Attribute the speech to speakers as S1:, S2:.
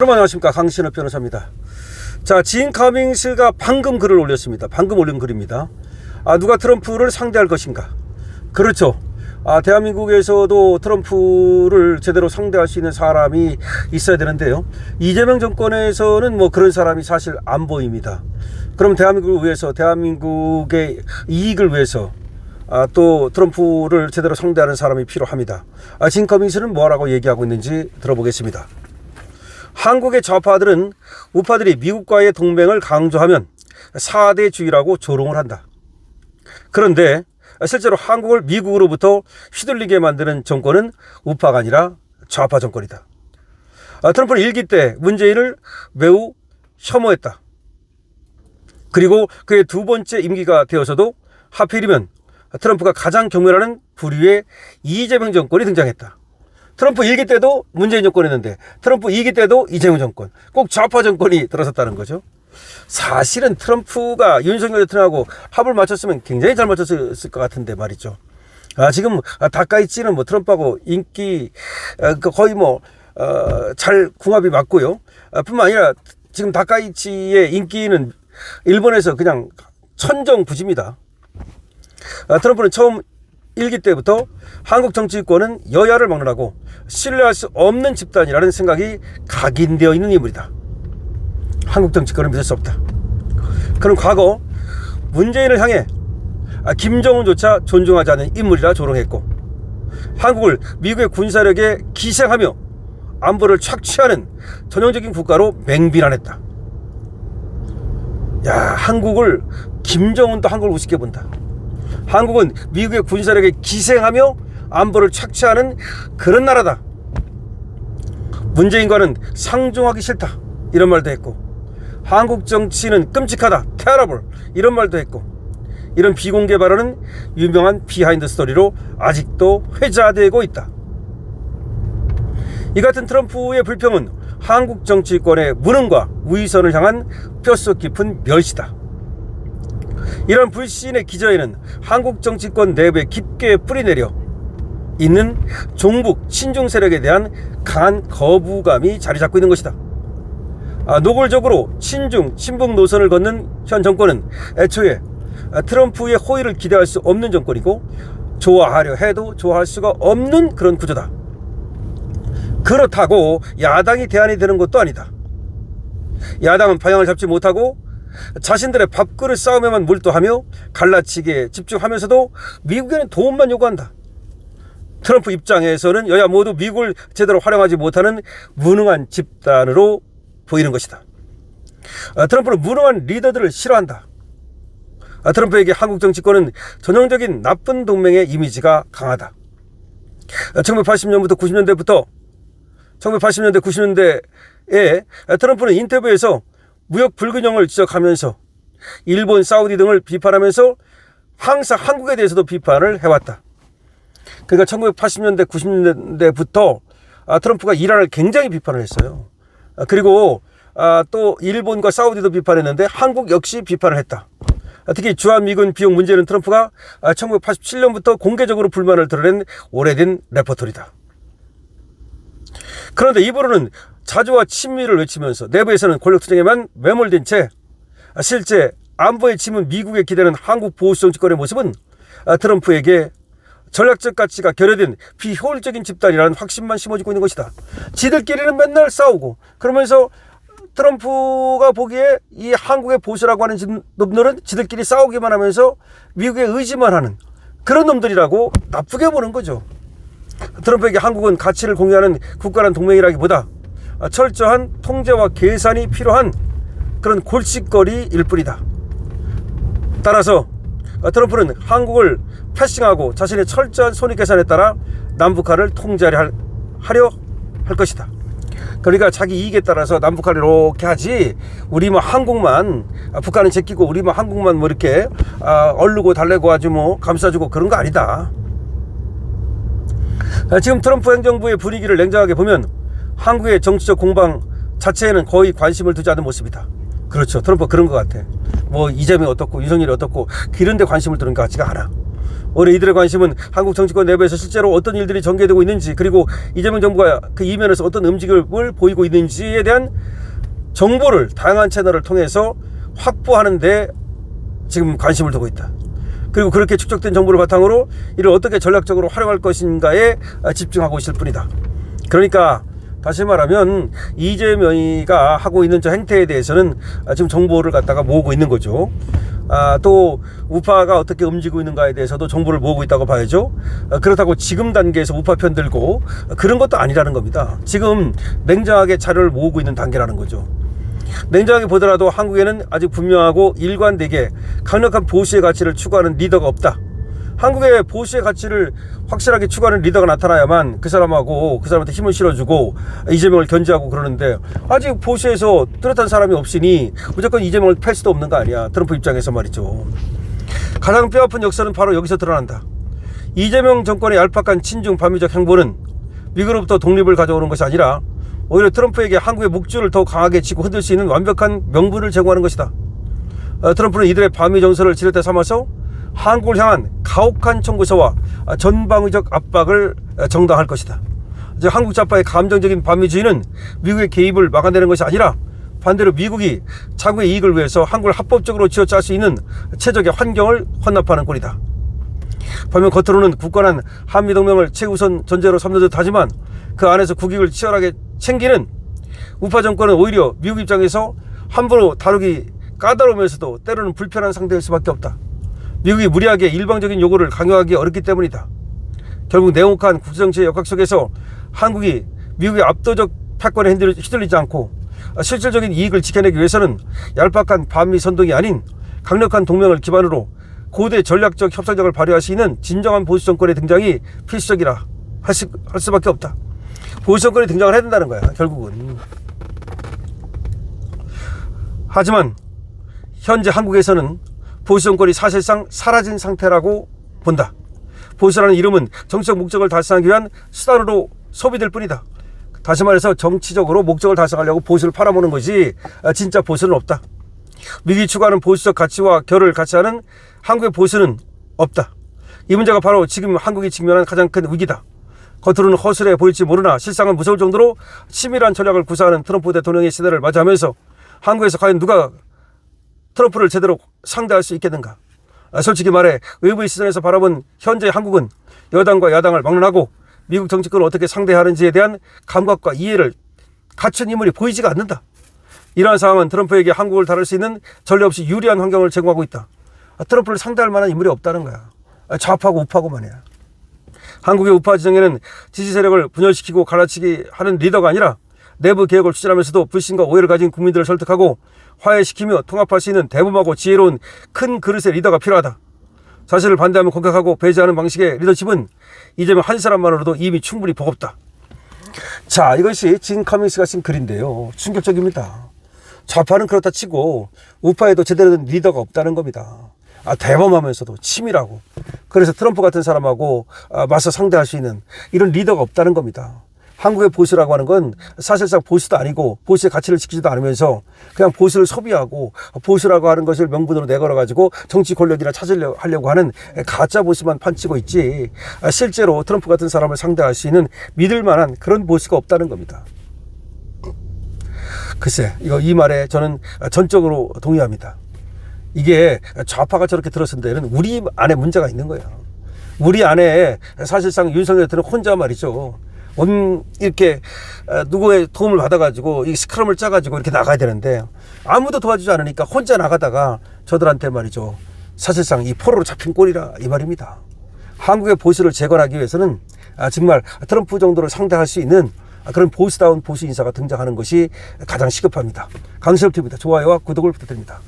S1: 여러분 안녕하십니까, 강신업 변호사입니다. 자, 진 커밍스가 방금 글을 올렸습니다. 방금 올린 글입니다. 누가 트럼프를 상대할 것인가? 그렇죠. 대한민국에서도 트럼프를 제대로 상대할 수 있는 사람이 있어야 되는데요, 이재명 정권에서는 뭐 그런 사람이 사실 안 보입니다. 그럼 대한민국을 위해서, 대한민국의 이익을 위해서 또 트럼프를 제대로 상대하는 사람이 필요합니다. 진 커밍스는 뭐라고 얘기하고 있는지 들어보겠습니다. 한국의 좌파들은 우파들이 미국과의 동맹을 강조하면 4대주의라고 조롱을 한다. 그런데 실제로 한국을 미국으로부터 휘둘리게 만드는 정권은 우파가 아니라 좌파 정권이다. 트럼프는 일기 때 문재인을 매우 혐오했다. 그리고 그의 두 번째 임기가 되어서도 하필이면 트럼프가 가장 경멸하는 부류의 이재명 정권이 등장했다. 트럼프 1기 때도 문재인 정권이었는데 트럼프 2기 때도 이재명 정권, 꼭 좌파 정권이 들어섰다는 거죠. 사실은 트럼프가 윤석열 대통령하고 합을 맞췄으면 굉장히 잘 맞췄을 것 같은데 말이죠. 지금 다카이치는 뭐 트럼프하고 인기 거의 잘 궁합이 맞고요. 뿐만 아니라 지금 다카이치의 인기는 일본에서 그냥 천정부지입니다. 트럼프는 처음 1기 때부터 한국 정치권은 여야를 막론하고 신뢰할 수 없는 집단이라는 생각이 각인되어 있는 인물이다. 한국 정치권을 믿을 수 없다. 그런 과거 문재인을 향해 김정은조차 존중하지 않는 인물이라 조롱했고, 한국을 미국의 군사력에 기생하며 안보를 착취하는 전형적인 국가로 맹비난했다. 한국을, 김정은도 한국을 우습게 본다. 한국은 미국의 군사력에 기생하며 안보를 착취하는 그런 나라다. 문재인과는 상종하기 싫다, 이런 말도 했고, 한국 정치는 끔찍하다, 테러블, 이런 말도 했고, 이런 비공개 발언은 유명한 비하인드 스토리로 아직도 회자되고 있다. 이 같은 트럼프의 불평은 한국 정치권의 무능과 위선을 향한 뼛속 깊은 멸시다. 이런 불신의 기저에는 한국 정치권 내부에 깊게 뿌리내려 있는 종북 친중 세력에 대한 강한 거부감이 자리 잡고 있는 것이다. 노골적으로 친중 친북 노선을 걷는 현 정권은 애초에 트럼프의 호의를 기대할 수 없는 정권이고, 좋아하려 해도 좋아할 수가 없는 그런 구조다. 그렇다고 야당이 대안이 되는 것도 아니다. 야당은 방향을 잡지 못하고 자신들의 밥그릇 싸움에만 몰두하며 갈라치기에 집중하면서도 미국에는 도움만 요구한다. 트럼프 입장에서는 여야 모두 미국을 제대로 활용하지 못하는 무능한 집단으로 보이는 것이다. 트럼프는 무능한 리더들을 싫어한다. 트럼프에게 한국 정치권은 전형적인 나쁜 동맹의 이미지가 강하다. 1980년부터 90년대부터 1980년대 90년대에 트럼프는 인터뷰에서 무역 불균형을 지적하면서 일본, 사우디 등을 비판하면서 항상 한국에 대해서도 비판을 해왔다. 그러니까 1980년대, 90년대부터 트럼프가 이란을 굉장히 비판을 했어요. 그리고 또 일본과 사우디도 비판했는데 한국 역시 비판을 했다. 특히 주한미군 비용 문제는 트럼프가 1987년부터 공개적으로 불만을 드러낸 오래된 레퍼토리다. 그런데 입으로는 자주와 친미를 외치면서 내부에서는 권력투쟁에만 매몰된 채 실제 안보의 짐은 미국에 기대는 한국 보수 정치권의 모습은 트럼프에게 전략적 가치가 결여된 비효율적인 집단이라는 확신만 심어주고 있는 것이다. 지들끼리는 맨날 싸우고, 그러면서 트럼프가 보기에 이 한국의 보수라고 하는 놈들은 지들끼리 싸우기만 하면서 미국에 의지만 하는 그런 놈들이라고 나쁘게 보는 거죠. 트럼프에게 한국은 가치를 공유하는 국가란 동맹이라기보다 철저한 통제와 계산이 필요한 그런 골칫거리일 뿐이다. 따라서 트럼프는 한국을 패싱하고 자신의 철저한 손익계산에 따라 남북한을 통제하려 할 것이다. 그러니까 자기 이익에 따라서 남북한을 이렇게 하지, 우리 한국만, 북한은 제끼고 우리 한국만 이렇게 얼르고 달래고 아주 감싸주고 그런 거 아니다. 지금 트럼프 행정부의 분위기를 냉정하게 보면 한국의 정치적 공방 자체에는 거의 관심을 두지 않는 모습이다. 그렇죠. 트럼프 그런 것 같아. 이재명이 어떻고 윤석열이 어떻고 이런 데 관심을 두는 것 같지가 않아. 오히려 이들의 관심은 한국 정치권 내부에서 실제로 어떤 일들이 전개되고 있는지, 그리고 이재명 정부가 그 이면에서 어떤 움직임을 보이고 있는지에 대한 정보를 다양한 채널을 통해서 확보하는 데 지금 관심을 두고 있다. 그리고 그렇게 축적된 정보를 바탕으로 이를 어떻게 전략적으로 활용할 것인가에 집중하고 있을 뿐이다. 그러니까 다시 말하면 이재명이가 하고 있는 저 행태에 대해서는 지금 정보를 갖다가 모으고 있는 거죠. 또 우파가 어떻게 움직이고 있는가에 대해서도 정보를 모으고 있다고 봐야죠. 그렇다고 지금 단계에서 우파 편 들고 그런 것도 아니라는 겁니다. 지금 냉정하게 자료를 모으고 있는 단계라는 거죠. 냉정하게 보더라도 한국에는 아직 분명하고 일관되게 강력한 보수의 가치를 추구하는 리더가 없다. 한국의 보수의 가치를 확실하게 추구하는 리더가 나타나야만 그 사람하고 그 사람한테 힘을 실어주고 이재명을 견제하고 그러는데, 아직 보수에서 뚜렷한 사람이 없으니 무조건 이재명을 팰 수도 없는 거 아니야. 트럼프 입장에서 말이죠. 가장 뼈아픈 역사는 바로 여기서 드러난다. 이재명 정권의 얄팍한 친중 반미적 행보는 미국으로부터 독립을 가져오는 것이 아니라 오히려 트럼프에게 한국의 목줄을 더 강하게 쥐고 흔들 수 있는 완벽한 명분을 제공하는 것이다. 트럼프는 이들의 반미 정서를 지렛대 삼아서 한국을 향한 가혹한 청구서와 전방위적 압박을 정당할 것이다. 즉 한국 좌파의 감정적인 반미주의는 미국의 개입을 막아내는 것이 아니라 반대로 미국이 자국의 이익을 위해서 한국을 합법적으로 쥐어짤 수 있는 최적의 환경을 헌납하는 꼴이다. 반면 겉으로는 굳건한 한미동맹을 최우선 전제로 삼는 듯 하지만 그 안에서 국익을 치열하게 챙기는 우파 정권은 오히려 미국 입장에서 함부로 다루기 까다로우면서도 때로는 불편한 상대일 수밖에 없다. 미국이 무리하게 일방적인 요구를 강요하기 어렵기 때문이다. 결국 냉혹한 국제정치의 역학 속에서 한국이 미국의 압도적 패권에 휘둘리지 않고 실질적인 이익을 지켜내기 위해서는 얄팍한 반미 선동이 아닌 강력한 동맹을 기반으로 고대 전략적 협상력을 발휘할 수 있는 진정한 보수 정권의 등장이 필수적이라 할 수밖에 없다. 보수 정권이 등장을 해야 된다는 거야, 결국은. 하지만 현재 한국에서는 보수 정권이 사실상 사라진 상태라고 본다. 보수라는 이름은 정치적 목적을 달성하기 위한 수단으로 소비될 뿐이다. 다시 말해서 정치적으로 목적을 달성하려고 보수를 팔아먹는 것이 진짜 보수는 없다. 미국이 추구하는 보수적 가치와 결을 같이 하는 한국의 보수는 없다. 이 문제가 바로 지금 한국이 직면한 가장 큰 위기다. 겉으로는 허술해 보일지 모르나 실상은 무서울 정도로 치밀한 전략을 구사하는 트럼프 대통령의 시대를 맞이하면서 한국에서 과연 누가 트럼프를 제대로 상대할 수 있겠는가? 솔직히 말해 외부의 시선에서 바라본 현재 한국은 여당과 야당을 막론하고 미국 정치권을 어떻게 상대해야 하는지에 대한 감각과 이해를 갖춘 인물이 보이지가 않는다. 이러한 상황은 트럼프에게 한국을 다룰 수 있는 전례 없이 유리한 환경을 제공하고 있다. 트럼프를 상대할 만한 인물이 없다는 거야. 좌파고 우파고 말이야. 한국의 우파 지정에는 지지 세력을 분열시키고 갈라치기 하는 리더가 아니라 내부 개혁을 추진하면서도 불신과 오해를 가진 국민들을 설득하고 화해시키며 통합할 수 있는 대범하고 지혜로운 큰 그릇의 리더가 필요하다. 사실을 반대하면 공격하고 배제하는 방식의 리더십은 이재명 한 사람만으로도 이미 충분히 버겁다. 자, 이것이 진 커밍스가 쓴 글인데요. 충격적입니다. 좌파는 그렇다 치고 우파에도 제대로 된 리더가 없다는 겁니다. 대범하면서도 치밀하고, 그래서 트럼프 같은 사람하고 맞서 상대할 수 있는 이런 리더가 없다는 겁니다. 한국의 보수라고 하는 건 사실상 보수도 아니고 보수의 가치를 지키지도 않으면서 그냥 보수를 소비하고 보수라고 하는 것을 명분으로 내걸어가지고 정치 권력이나 하려고 하는 가짜 보수만 판치고 있지, 실제로 트럼프 같은 사람을 상대할 수 있는 믿을 만한 그런 보수가 없다는 겁니다. 글쎄, 이 말에 저는 전적으로 동의합니다. 이게 좌파가 저렇게 들었을 때는 우리 안에 문제가 있는 거예요. 우리 안에 사실상 윤석열 대통령 혼자 말이죠. 이렇게 누구의 도움을 받아가지고 이 스크럼을 짜가지고 이렇게 나가야 되는데 아무도 도와주지 않으니까 혼자 나가다가 저들한테 말이죠. 사실상 이 포로로 잡힌 꼴이라 이 말입니다. 한국의 보수를 재건하기 위해서는 정말 트럼프 정도를 상대할 수 있는 그런 보수다운 보수 인사가 등장하는 것이 가장 시급합니다. 강시엽TV입니다. 좋아요와 구독을 부탁드립니다.